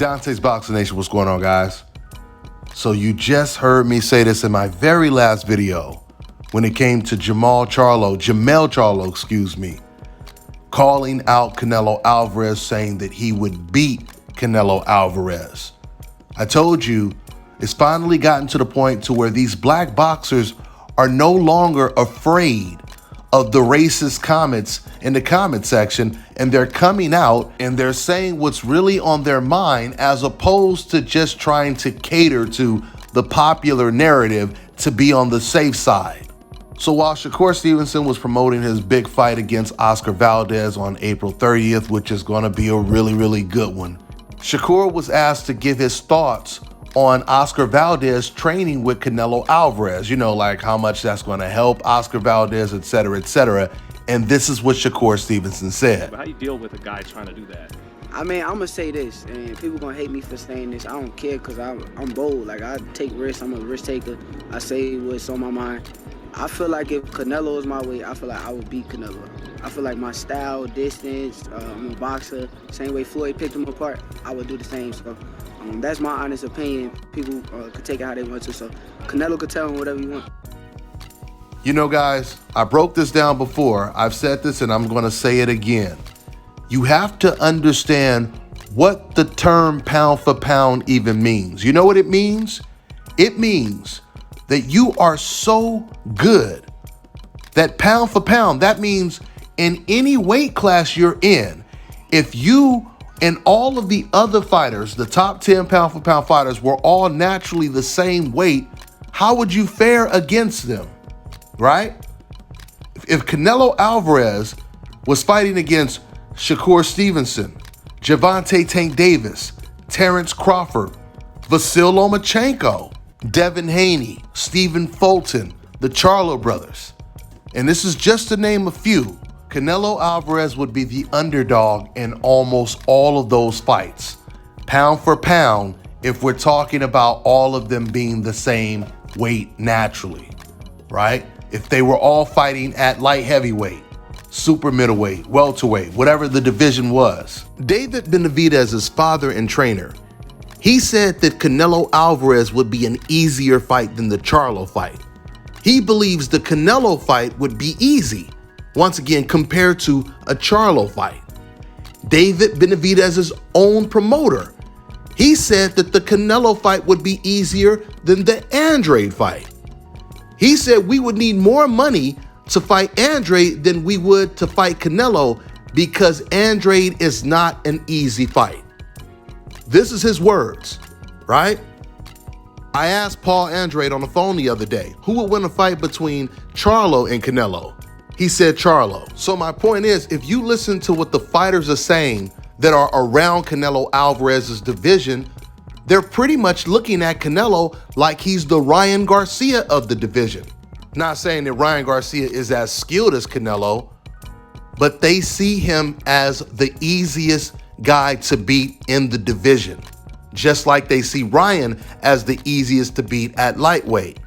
Dante's Boxing Nation, what's going on, guys? So you just heard me say this in my very last video when it came to Jamel Charlo, excuse me, calling out Canelo Alvarez, saying that he would beat Canelo Alvarez. I told you it's finally gotten to the point to where these black boxers are no longer afraid of the racist comments in the comment section, and they're coming out and they're saying what's really on their mind, as opposed to just trying to cater to the popular narrative to be on the safe side. So while Shakur Stevenson was promoting his big fight against Oscar Valdez on April 30th, which is going to be a really good one, Shakur was asked to give his thoughts on Oscar Valdez training with Canelo Alvarez, like how much that's going to help Oscar Valdez, etc., etc. And this is what Shakur Stevenson said. But how do you deal with a guy trying to do that? I mean, I'm gonna say this, and people gonna hate me for saying this. I don't care, because I'm bold. Like, I take risks. I'm a risk taker. I say what's on my mind. I feel like if Canelo is my way, I feel like I would beat Canelo. I feel like my style, distance, I'm a boxer. Same way Floyd picked him apart, I would do the same. So that's my honest opinion. People could take it how they want to. So Canelo could tell him whatever you want. Guys, I broke this down before. I've said this and I'm going to say it again. You have to understand what the term pound for pound even means. You know what it means? It means that you are so good that pound for pound, that means in any weight class you're in, if you and all of the other fighters, the top 10 pound for pound fighters, were all naturally the same weight, how would you fare against them, right? If Canelo Alvarez was fighting against Shakur Stevenson, Gervonta Tank Davis, Terrence Crawford, Vasyl Lomachenko, Devin Haney, Stephen Fulton, the Charlo brothers, and this is just to name a few, Canelo Alvarez would be the underdog in almost all of those fights, pound for pound, if we're talking about all of them being the same weight naturally, right? If they were all fighting at light heavyweight, super middleweight, welterweight, whatever the division was. David Benavidez's father and trainer, he said that Canelo Alvarez would be an easier fight than the Charlo fight. He believes the Canelo fight would be easy, once again, compared to a Charlo fight. David Benavidez's own promoter, he said that the Canelo fight would be easier than the Andrade fight. He said we would need more money to fight Andrade than we would to fight Canelo, because Andrade is not an easy fight. This is his words, right? I asked Paul Andrade on the phone the other day, who would win a fight between Charlo and Canelo? He said Charlo. So my point is, if you listen to what the fighters are saying that are around Canelo Alvarez's division, they're pretty much looking at Canelo like he's the Ryan Garcia of the division. Not saying that Ryan Garcia is as skilled as Canelo, but they see him as the easiest guy to beat in the division, just like they see Ryan as the easiest to beat at lightweight.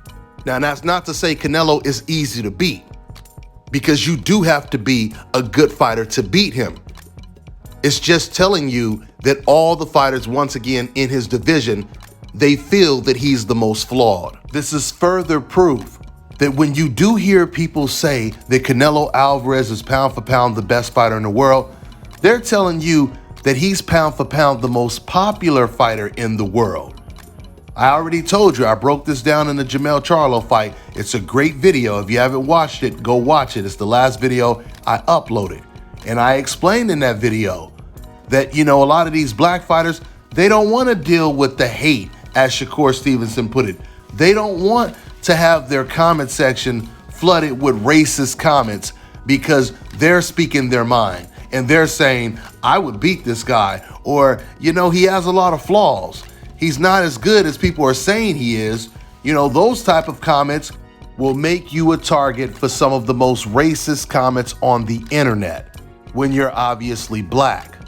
Now, that's not to say Canelo is easy to beat, because you do have to be a good fighter to beat him. It's just telling you that all the fighters, once again, in his division, they feel that he's the most flawed. This is further proof that when you do hear people say that Canelo Alvarez is pound for pound the best fighter in the world, they're telling you that he's pound for pound the most popular fighter in the world. I already told you, I broke this down in the Jamel Charlo fight. It's a great video. If you haven't watched it, go watch it. It's the last video I uploaded. And I explained in that video that, a lot of these black fighters, they don't want to deal with the hate, as Shakur Stevenson put it. They don't want to have their comment section flooded with racist comments, because they're speaking their mind and they're saying, I would beat this guy, or, he has a lot of flaws. He's not as good as people are saying he is. Those type of comments will make you a target for some of the most racist comments on the internet when you're obviously black.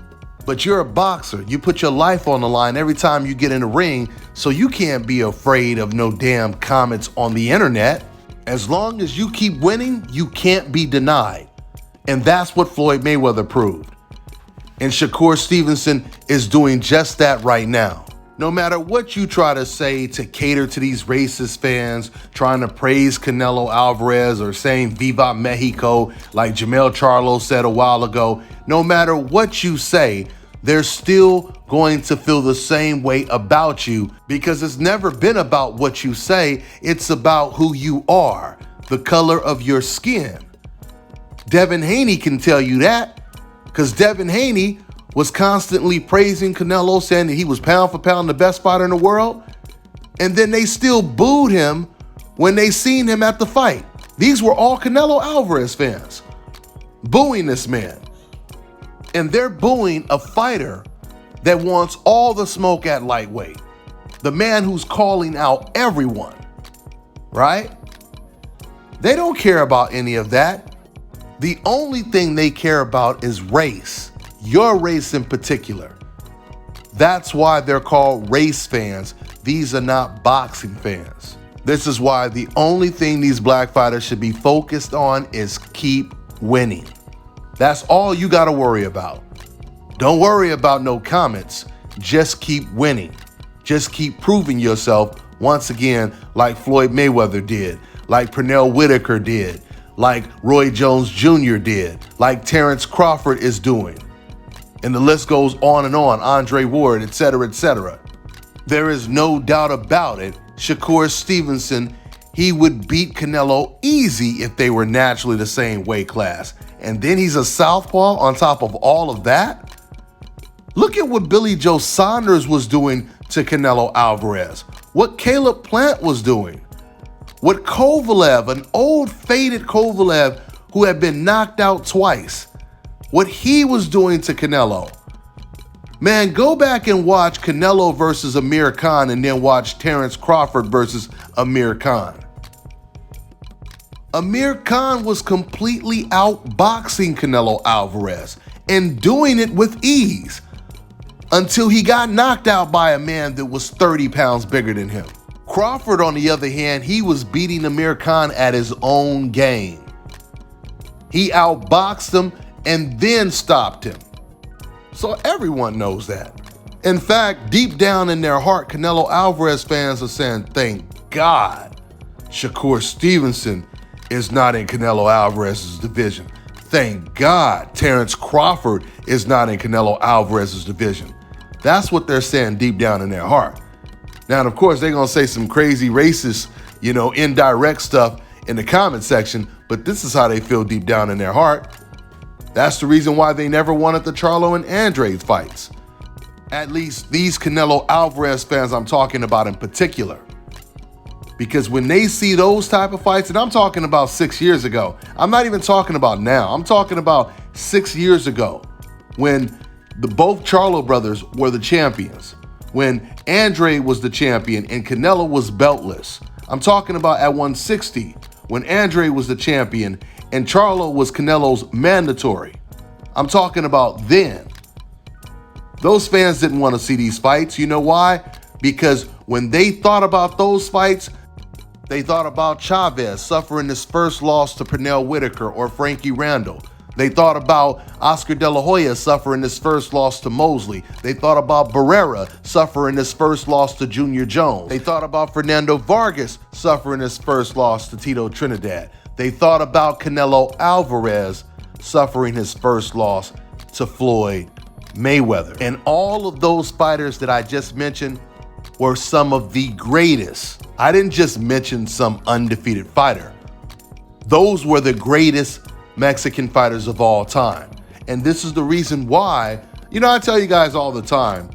But you're a boxer. You put your life on the line every time you get in the ring, so you can't be afraid of no damn comments on the internet. As long as you keep winning, you can't be denied. And that's what Floyd Mayweather proved. And Shakur Stevenson is doing just that right now. No matter what you try to say to cater to these racist fans trying to praise Canelo Alvarez or saying Viva Mexico like Jamel Charlo said a while ago, no matter what you say, they're still going to feel the same way about you because it's never been about what you say. It's about who you are, the color of your skin. Devin Haney can tell you that because Devin Haney was constantly praising Canelo, saying that he was pound for pound the best fighter in the world. And then they still booed him when they seen him at the fight. These were all Canelo Alvarez fans booing this man. And they're booing a fighter that wants all the smoke at lightweight. The man who's calling out everyone, right? They don't care about any of that. The only thing they care about is race, your race in particular. That's why they're called race fans. These are not boxing fans. This is why the only thing these black fighters should be focused on is keep winning. That's all you got to worry about. Don't worry about no comments. Just keep winning. Just keep proving yourself once again, like Floyd Mayweather did, like Pernell Whitaker did, like Roy Jones Jr. did, like Terrence Crawford is doing. And the list goes on and on, Andre Ward, etc., etc. There is no doubt about it, Shakur Stevenson, he would beat Canelo easy if they were naturally the same weight class. And then he's a southpaw on top of all of that? Look at what Billy Joe Saunders was doing to Canelo Alvarez, what Caleb Plant was doing, what Kovalev, an old faded Kovalev who had been knocked out twice, what he was doing to Canelo. Man, go back and watch Canelo versus Amir Khan and then watch Terrence Crawford versus Amir Khan. Amir Khan was completely outboxing Canelo Alvarez and doing it with ease until he got knocked out by a man that was 30 pounds bigger than him. Crawford, on the other hand, he was beating Amir Khan at his own game. He outboxed him and then stopped him. So everyone knows that. In fact, deep down in their heart, Canelo Alvarez fans are saying, thank God Shakur Stevenson is not in Canelo Alvarez's division. Thank God Terrence Crawford is not in Canelo Alvarez's division. That's what they're saying deep down in their heart. Now, and of course, they're going to say some crazy racist, indirect stuff in the comment section, but this is how they feel deep down in their heart. That's the reason why they never wanted the Charlo and Andrade fights. At least these Canelo Alvarez fans I'm talking about in particular. Because when they see those type of fights, and I'm talking about 6 years ago, I'm not even talking about now, I'm talking about 6 years ago when both Charlo brothers were the champions, when Andrade was the champion and Canelo was beltless. I'm talking about at 160 when Andrade was the champion and Charlo was Canelo's mandatory. I'm talking about then. Those fans didn't want to see these fights. You know why? Because when they thought about those fights, they thought about Chavez suffering his first loss to Pernell Whitaker or Frankie Randall. They thought about Oscar De La Hoya suffering his first loss to Mosley. They thought about Barrera suffering his first loss to Junior Jones. They thought about Fernando Vargas suffering his first loss to Tito Trinidad. They thought about Canelo Alvarez suffering his first loss to Floyd Mayweather. And all of those fighters that I just mentioned were some of the greatest. I didn't just mention some undefeated fighter. Those were the greatest Mexican fighters of all time. And this is the reason why, I tell you guys all the time,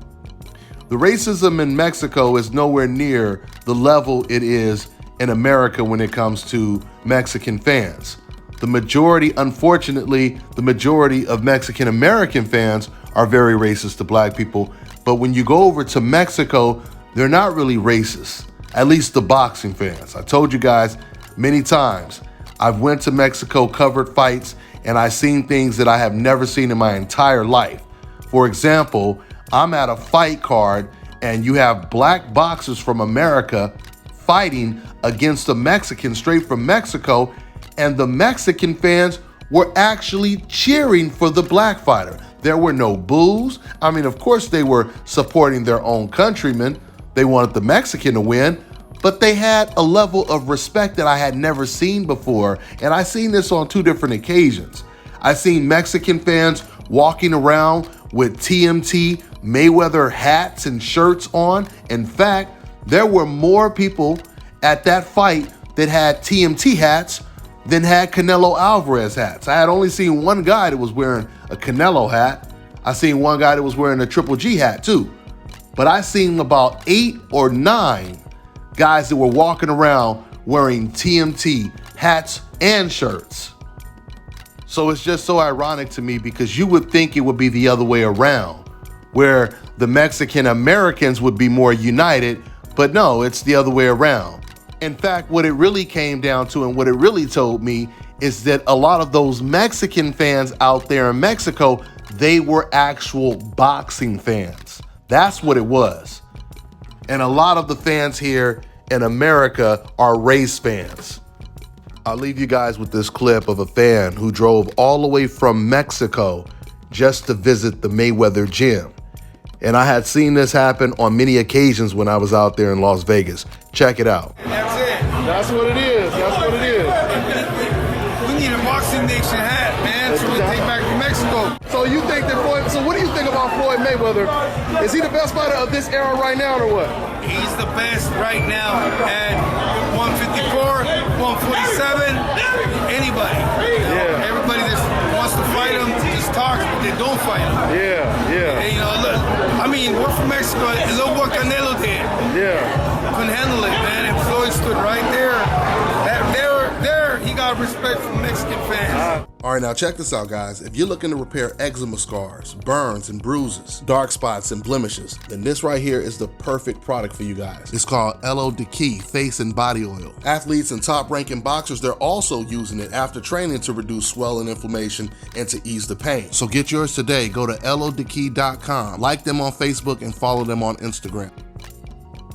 the racism in Mexico is nowhere near the level it is in America when it comes to Mexican fans. The majority, unfortunately, the majority of Mexican American fans are very racist to black people. But when you go over to Mexico, they're not really racist, at least the boxing fans. I told you guys many times, I've went to Mexico, covered fights, and I've seen things that I have never seen in my entire life. For example, I'm at a fight card and you have black boxers from America fighting against a Mexican straight from Mexico, and the Mexican fans were actually cheering for the black fighter. There were no boos. I mean, of course they were supporting their own countrymen. They wanted the Mexican to win, but they had a level of respect that I had never seen before. And I seen this on 2 different occasions. I seen Mexican fans walking around with TMT Mayweather hats and shirts on. In fact, there were more people at that fight that had TMT hats than had Canelo Alvarez hats. I had only seen one guy that was wearing a Canelo hat. I seen one guy that was wearing a Triple G hat too. But I seen about 8 or 9 guys that were walking around wearing TMT hats and shirts. So it's just so ironic to me because you would think it would be the other way around, where the Mexican Americans would be more united, but no, it's the other way around. In fact, what it really came down to and what it really told me is that a lot of those Mexican fans out there in Mexico, they were actual boxing fans. That's what it was. And a lot of the fans here in America are race fans. I'll leave you guys with this clip of a fan who drove all the way from Mexico just to visit the Mayweather gym. And I had seen this happen on many occasions when I was out there in Las Vegas. Check it out. That's it. That's what it is. That's what it is. We need a Boxing Nation hat, man, so we take back to Mexico. So you think that Floyd, so what do you think about Floyd Mayweather? Is he the best fighter of this era right now or what? He's the best right now at 154, 147, anybody. Yeah. Everybody that wants to fight him just talks, but they don't fight him. Yeah. And, you know, look, I mean, we're from Mexico. Look what Canelo did. Yeah. Couldn't handle it, man. And Floyd stood right there. There, he got respect from Mexican fans. All right, now check this out, guys. If you're looking to repair eczema scars, burns and bruises, dark spots and blemishes, then this right here is the perfect product for you guys. It's called LO Key Face and Body Oil. Athletes and top-ranking boxers, they're also using it after training to reduce swelling, inflammation, and to ease the pain. So get yours today. Go to lodkey.com, like them on Facebook, and follow them on Instagram.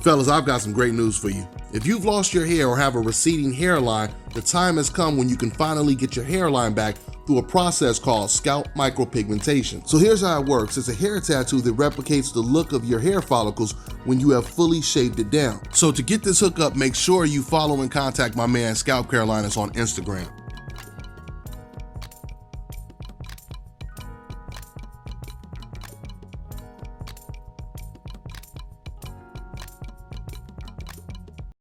Fellas, I've got some great news for you. If you've lost your hair or have a receding hairline, the time has come when you can finally get your hairline back through a process called scalp micropigmentation. So here's how it works. It's a hair tattoo that replicates the look of your hair follicles when you have fully shaved it down. So to get this hookup, make sure you follow and contact my man Scalp Carolinas on Instagram.